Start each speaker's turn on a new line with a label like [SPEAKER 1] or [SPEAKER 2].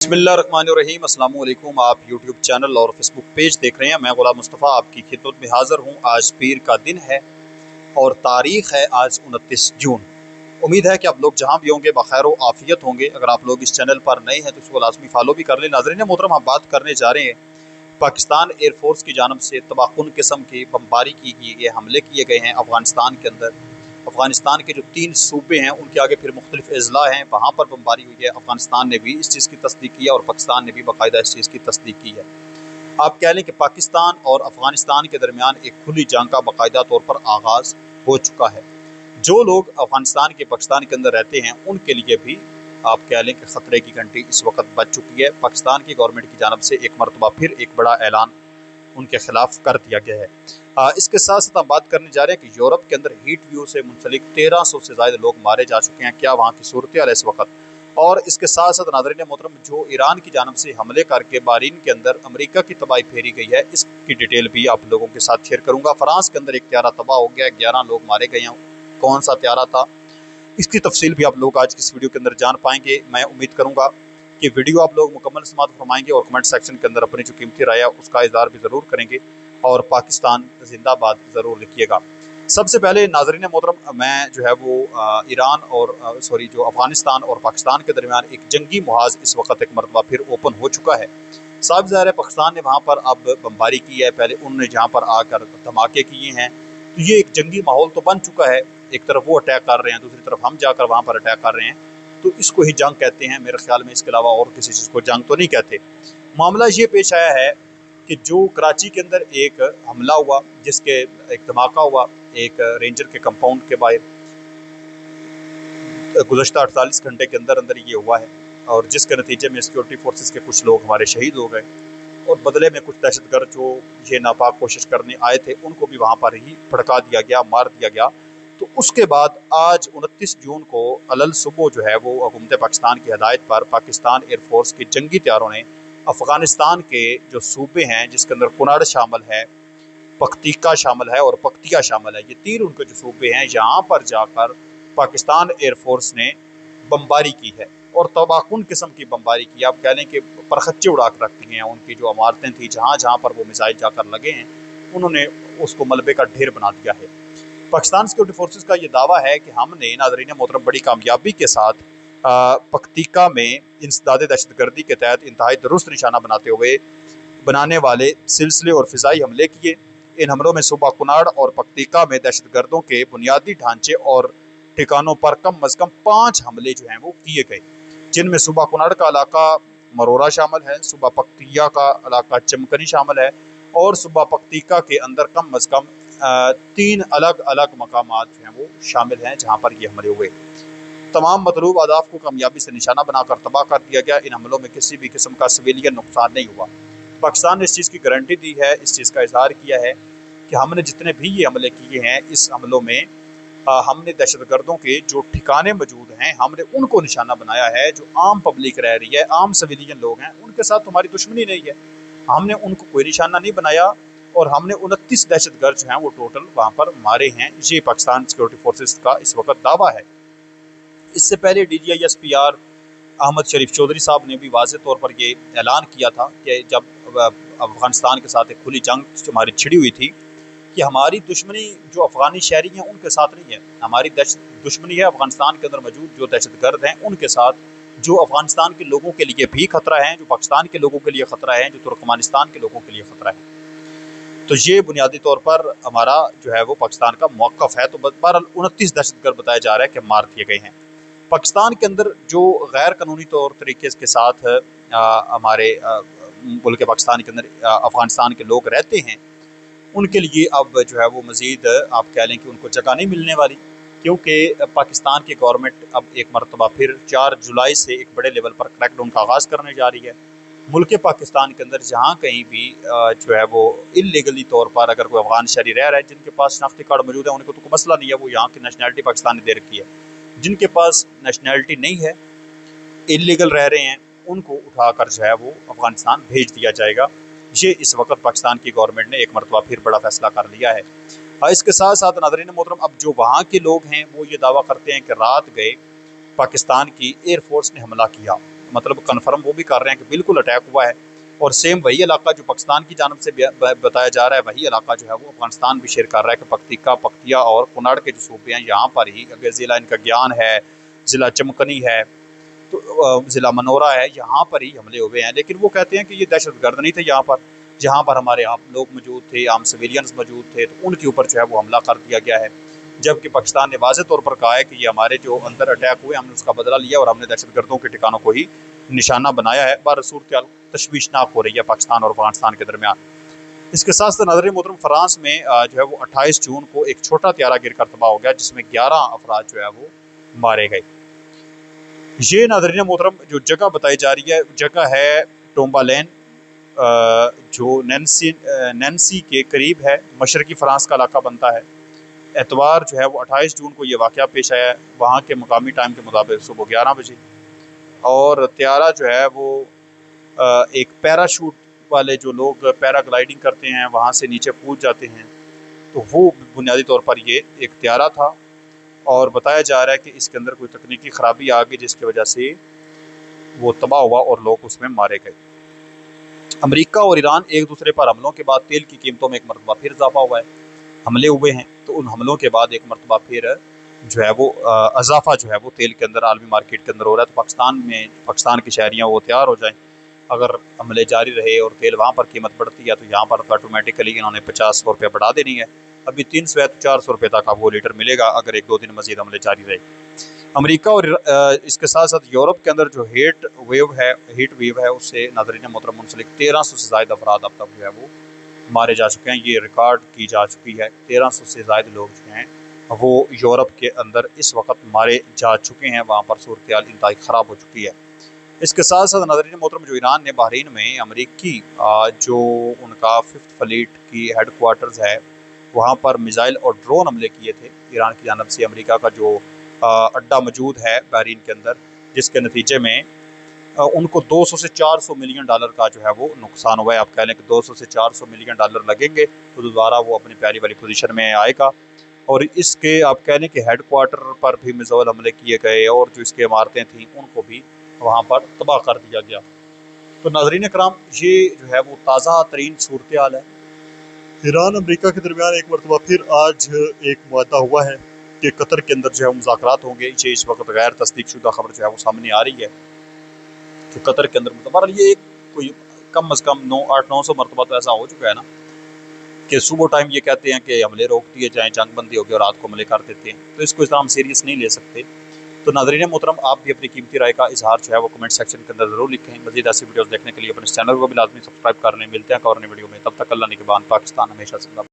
[SPEAKER 1] बिस्मिल्लाहिर्रहमानिर्रहीम। अस्सलाम वालेकुम। आप यूट्यूब चैनल और फेसबुक पेज देख रहे हैं। मैं गुलाम मुस्तफ़ा आपकी खिदमत में हाज़िर हूँ। आज पीर का दिन है और तारीख़ है आज 29 जून। उम्मीद है कि आप लोग जहाँ भी होंगे बखैर व आफ़ियत होंगे। अगर आप लोग इस चैनल पर नए हैं तो इसको लाजमी फॉलो भी कर लें। नाज़रीन मोहतरम, हम बात करने जा रहे हैं पाकिस्तान एयरफोर्स की जानब से तबाहकुन किस्म की बमबारी की गई, हमले किए गए हैं अफ़गानिस्तान के अंदर। अफ़गानिस्तान के जो 3 सूबे हैं उनके आगे फिर मुख्तलिफ अज़ला हैं, वहाँ पर बमबारी हुई है। अफ़गानिस्तान ने भी इस चीज़ की तस्दीक की है और पाकिस्तान ने भी बाकायदा इस चीज़ की तस्दीक की है। आप कह लें कि पाकिस्तान और अफ़गानिस्तान के दरमियान एक खुली जंग का बाकायदा तौर पर आगाज़ हो चुका है। जो लोग अफ़गानिस्तान के पाकिस्तान के अंदर रहते हैं उनके लिए भी आप कह लें कि ख़तरे की घंटी इस वक्त बज चुकी है। पाकिस्तान की गवर्नमेंट की जानब से एक मरतबा फिर एक बड़ा ऐलान उनके खिलाफ कर दिया गया है। इसके साथ साथ हम बात करने जा रहे हैं कि यूरोप के अंदर हीट व्यू से मुंसलिक 1300 से ज़्यादा लोग मारे जा चुके हैं। क्या वहाँ की सूरत हाल है इस वक्त। और इसके साथ साथ नाज़रीन मोहतरम, जो ईरान की जानब से हमले करके बारीन के अंदर अमेरिका की तबाही फेरी गई है, इसकी डिटेल भी आप लोगों के साथ शेयर करूँगा। फ्रांस के अंदर एक त्यारा तबाह हो गया, 11 लोग मारे गए हैं। कौन सा त्यारा था, इसकी तफसील भी आप लोग आज की इस वीडियो के अंदर जान पाएंगे। मैं उम्मीद करूँगा कि वीडियो आप लोग मुकम्मल समाअत फरमाएंगे और कमेंट सेक्शन के अंदर अपनी जो कीमती राय है उसका इज़हार भी ज़रूर करेंगे और पाकिस्तान जिंदाबाद ज़रूर लिखिएगा। सबसे पहले नाज़रीन मोहतरम, मैं जो है वो ईरान और जो अफ़गानिस्तान और पाकिस्तान के दरमियान एक जंगी मुहाज़ इस वक्त एक मरतबा फिर ओपन हो चुका है। साफ ज़ाहिर है पाकिस्तान ने वहाँ पर अब बमबारी की है, पहले उन्होंने जहाँ पर आकर धमाके किए हैं, तो ये एक जंगी माहौल तो बन चुका है। एक तरफ वो अटैक कर रहे हैं, दूसरी तरफ हम जाकर वहाँ पर अटैक कर रहे हैं, तो इसको ही जंग कहते हैं मेरे ख्याल में। इसके अलावा और किसी चीज़ को जंग तो नहीं कहते। मामला ये पेश आया है कि जो कराची के अंदर एक हमला हुआ, जिसके एक धमाका हुआ एक रेंजर के कंपाउंड के बाहर, गुज़श्ता 48 घंटे के अंदर अंदर ये हुआ है और जिसके नतीजे में सिक्योरिटी फोर्सेस के कुछ लोग हमारे शहीद हो गए और बदले में कुछ दहशतगर्द जो ये नापाक कोशिश करने आए थे उनको भी वहाँ पर ही भड़का दिया गया, मार दिया गया। तो उसके बाद आज 29 जून को अलल सुबह जो है वो हुकूमत पाकिस्तान की हदायत पर पाकिस्तान एयरफोर्स के जंगी त्यारों ने अफ़गानिस्तान के जो सूबे हैं, जिसके अंदर कुनाड़ शामिल है, पख्तीका शामिल है और पख्तिया शामिल है, ये 3 उनके जो सूबे हैं, यहाँ पर जाकर पाकिस्तान एयरफोर्स ने बमबारी की है और तबाहकुन किस्म की बमबारी की। आप कह लें कि परखच्चे उड़ा कर रखती हैं। उनकी जो इमारतें थी, जहाँ जहाँ पर वो मिसाइल जाकर लगे हैं, उन्होंने उसको मलबे का ढेर बना दिया है। पाकिस्तान सिक्योरिटी फोर्सेस का ये दावा है कि हमने नाज़रीन मोहतरम बड़ी कामयाबी के साथ पख्तीका में इंसदाद दहशतगर्दी के तहत इंतहाई दुरुस्त निशाना बनाने वाले सिलसिले और फ़िज़ाई हमले किए। इन हमलों में सूबा कुनाड़ और पख्तीका में दहशतगर्दों के बुनियादी ढांचे और ठिकानों पर कम अज़ कम 5 हमले जो हैं वो किए गए, जिनमें सूबा कुनाड़ का इलाका मरोरा शामिल है, सूबा पख्तिया का इलाका चमकनी शामिल है और सूबा पख्तीका के अंदर कम अज़ कम 3 अलग अलग मकामात जो हैं वो शामिल हैं जहाँ पर ये हमले हुए। तमाम मतलूब अहदाफ को कामयाबी से निशाना बनाकर तबाह कर दिया गया। इन हमलों में किसी भी किस्म का सिविलियन नुकसान नहीं हुआ। पाकिस्तान ने इस चीज़ की गारंटी दी है, इस चीज़ का इजहार किया है कि हमने जितने भी ये हमले किए हैं, इस हमलों में हमने दहशतगर्दों के जो ठिकाने मौजूद हैं हमने उनको निशाना बनाया है। जो आम पब्लिक रह रही है, आम सिविलियन लोग हैं, उनके साथ हमारी दुश्मनी नहीं है, हमने उनको कोई निशाना नहीं बनाया और हमने 29 दहशतगर्द जो हैं वो टोटल वहाँ पर मारे हैं। ये पाकिस्तान सिक्योरिटी फोर्सेस का इस वक्त दावा है। इससे पहले DGISPR अहमद शरीफ चौधरी साहब ने भी वाज़े तौर पर ये ऐलान किया था कि जब अफ़गानिस्तान के साथ एक खुली जंग हमारी छिड़ी हुई थी कि हमारी दुश्मनी जो अफ़गानी शहरी हैं उनके साथ नहीं है, हमारी दुश्मनी है अफ़गानिस्तान के अंदर मौजूद जो दहशतगर्द हैं उनके साथ, जो अफ़गानिस्तान के लोगों के लिए भी ख़तरा है, जो पाकिस्तान के लोगों के लिए ख़तरा है, जो तुर्कमानिस्तान के लोगों के लिए ख़तरा है। तो ये बुनियादी तौर पर हमारा जो है वो पाकिस्तान का मौक़िफ़ है। तो बहरहाल 29 दहशतगर्द बताया जा रहा है कि मार दिए गए हैं। पाकिस्तान के अंदर जो गैर कानूनी तौर तरीके के साथ हमारे मुल्क पाकिस्तान के अंदर अफ़गानिस्तान के लोग रहते हैं, उनके लिए अब जो है वो मज़ीद आप कह लें कि उनको जगह नहीं मिलने वाली, क्योंकि पाकिस्तान की गवर्नमेंट अब एक मरतबा फिर 4 जुलाई से एक बड़े लेवल पर क्रैकडाउन का आगाज़ करने जा रही है। मुल्क पाकिस्तान के अंदर जहाँ कहीं भी जो है वो इल्लीगली तौर पर अगर कोई अफ़गान शहरी रह रहा है, जिनके पास शनाख्ती कार्ड मौजूद है, उनको तो कोई मसला नहीं है, वो यहाँ की नेशनैलिटी पाकिस्तान ने दे रखी है। जिनके पास नेशनैलिटी नहीं है, इल्लीगल रह रहे हैं, उनको उठाकर जो है वो अफ़गानिस्तान भेज दिया जाएगा। ये इस वक्त पाकिस्तान की गवर्नमेंट ने एक मरतबा फिर बड़ा फैसला कर लिया है। इसके साथ साथ नाज़रीन मोहतरम, अब जो वहाँ के लोग हैं वो ये दावा करते हैं कि रात गए पाकिस्तान की एयरफोर्स ने हमला किया मतलब कन्फर्म वो भी कर रहे हैं कि बिल्कुल अटैक हुआ है। और सेम वही इलाका जो पाकिस्तान की जानब से बताया जा रहा है, वही इलाका जो है वो अफगानिस्तान भी शेयर कर रहा है कि पख्तिका, पख्तिया और कुनाड़ के जो सूबे हैं यहाँ पर ही, अगर ज़िला इनका ज्ञान है, ज़िला चमकनी है, तो ज़िला मनोरा है, यहाँ पर ही हमले हुए हैं। लेकिन वो कहते हैं कि ये दहशतगर्द नहीं थे यहाँ पर, जहाँ पर हमारे आम लोग मौजूद थे, आम सिविलियंस मौजूद थे, तो उनके ऊपर जो है वो हमला कर दिया गया है। जबकि पाकिस्तान ने वाज़ेह तौर पर कहा है कि ये हमारे जो अंदर अटैक हुए, हमने उसका बदला लिया और हमने दहशतगर्दों के ठिकानों को ही निशाना बनाया है। बार सूरत तशवीशनाक हो रही है पाकिस्तान और अफगानिस्तान के दरमियान। इसके साथ साथ नाज़रीन मोहतरम, फ्रांस में जो है वो 28 जून को एक छोटा त्यारा गिर कर तबाह हो गया, जिसमें 11 अफराद जो है वो मारे गए। ये नाज़रीन मोहतरम जो जगह बताई जा रही है, जगह है टोम्बालैन, जो नैन्सी के करीब है, मशरकी फ़्रांस का इलाका बनता है। एतवार जो है वो 28 जून को ये वाक़या पेश आया है, वहाँ के मकामी टाइम के मुताबिक सुबह 11 बजे। और त्यारा जो है वो एक पैराशूट वाले जो लोग पैराग्लाइडिंग करते हैं वहाँ से नीचे कूद जाते हैं, तो वो बुनियादी तौर पर ये एक त्यारा था। और बताया जा रहा है कि इसके अंदर कोई तकनीकी ख़राबी आ गई जिसकी वजह से वो तबाह हुआ और लोग उसमें मारे गए। अमेरिका और ईरान एक दूसरे पर हमलों के बाद तेल की कीमतों में एक मरतबा फिर इजाफा हुआ है, हमले हुए हैं, तो उन हमलों के बाद एक मरतबा फिर जो है वो इजाफा जो है वो तेल के अंदर आलमी मार्केट के अंदर हो रहा है। तो पाकिस्तान की शहरियाँ वो तैयार हो जाएँ, अगर हमले जारी रहे और तेल वहाँ पर कीमत बढ़ती है तो यहाँ पर तो ऑटोमेटिकली इन्होंने 50 रुपये बढ़ा देनी है। अभी 300 या 400 रुपये तक वो लीटर मिलेगा अगर 1-2 दिन मजीद हमले जारी रहे। अमेरिका और इसके साथ साथ यूरोप के अंदर जो हीट वेव है उससे नाज़रीन मोहतरम मुंसलिक 1300 से ज़ायद अफराद अब तक जो है वो मारे जा चुके हैं। ये रिकॉर्ड की जा चुकी है, 1300 से ज़ायद लोग जो हैं वो यूरोप के अंदर इस वक्त मारे जा चुके हैं। वहाँ पर सूरत हाल इंतहाई ख़राब हो चुकी है। इसके साथ साथ नाज़रीन मोहतरम जो ईरान ने बहरीन में अमरीकी जो उनका 5th फ्लीट की हेड क्वार्टर्स है वहाँ पर मिसाइल और ड्रोन हमले किए थे ईरान की जानब से। अमेरिका का जो अड्डा मौजूद है बहरीन के अंदर, जिसके नतीजे में उनको 200 से 400 मिलियन डॉलर का जो है वो नुकसान हुआ है। आप कह लें कि 200 से 400 मिलियन डॉलर लगेंगे तो दोबारा वो अपनी प्यारी वाली पोजीशन में आएगा। और इसके आप कह लें कि हेड क्वार्टर पर भी मिसाइल हमले किए गए और जो इसकी इमारतें थीं उनको भी वहाँ पर तबाह कर दिया गया। तो नाज़रीन कराम, ये जो है वो ताज़ा तरीन सूरत हाल है। ईरान अमेरिका के दरमियान एक मरतबा फिर आज एक मुआहदा हुआ है कि कतर के अंदर जो है मुज़ाकरात होंगे। ये इस वक्त गैर तस्दीक शुदा खबर जो है वो सामने आ रही है कि कतर के अंदर मतलब ये कोई कम अज़ कम 800-900 मरतबा तो ऐसा हो चुका है ना कि सुबह टाइम ये कहते हैं कि हमले रोक दिए जाएँ, जंग बंदी हो गई, और रात को हमले कर देते हैं। तो इसको इस तरह हम सीरियस नहीं ले सकते। तो नाज़रीन मोहतरम, आप भी अपनी कीमती राय का इजहार जो है वो कमेंट सेक्शन के अंदर ज़रूर लिखें। मज़ीद ऐसी वीडियोस देखने के लिए अपने चैनल को भी लाजमी सब्सक्राइब करने। मिलते हैं एक और नई वीडियो में, तब तक अल्लाह निगहबान। पाकिस्तान हमेशा जिंदाबाद।